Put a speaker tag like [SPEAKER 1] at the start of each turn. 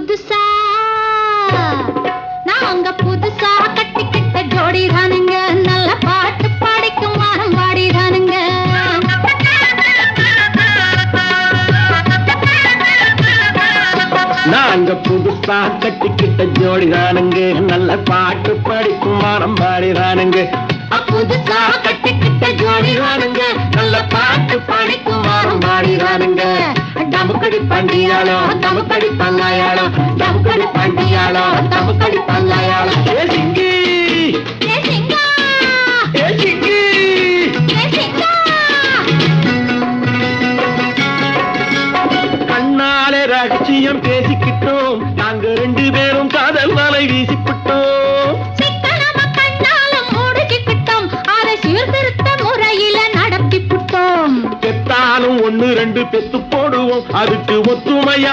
[SPEAKER 1] புதுசா நாங்க புதுசா கட்டிக்கிட்ட ஜோடிதானுங்க, நல்ல பாட்டு பாடிக்கும் வாரம் வாடிதானுங்க.
[SPEAKER 2] நாங்க புதுசா கட்டிக்கிட்ட ஜோடிதானுங்க, நல்ல பாட்டு படிக்கும் வாரம் பாடிதானுங்க.
[SPEAKER 1] புதுசா கட்டிக்கிட்ட ஜோடிதானுங்க, நல்ல பாட்டு பாடிக்கும் வாரம் வாடிதானுங்க. டமுக்கடி பண்டியாளோ டமுக்கடி பங்காயாளோ, டமுக்கடி பண்டியாளோ டமுக்கடி பங்காயாளோ.
[SPEAKER 2] ஏ சிங்கி
[SPEAKER 1] ஏ சிங்கா,
[SPEAKER 2] ஏ சிங்கி
[SPEAKER 1] ஏ சிங்கா.
[SPEAKER 2] கண்ணாலே ரகசியம் பேசிக்கிட்டோம், நாங்க 2 பேரும் காதல் வலை வீசிப்பிட்டோம்.
[SPEAKER 1] சிக்கனமா கண்ணால மூடிக்கிட்டோம், அதை சீர்திருத்த முறையில நடத்தி புட்டோம்.
[SPEAKER 2] பெத்தாலும் 1 2 பெத்து போடுவோம், அதுக்கு ஒத்துமையா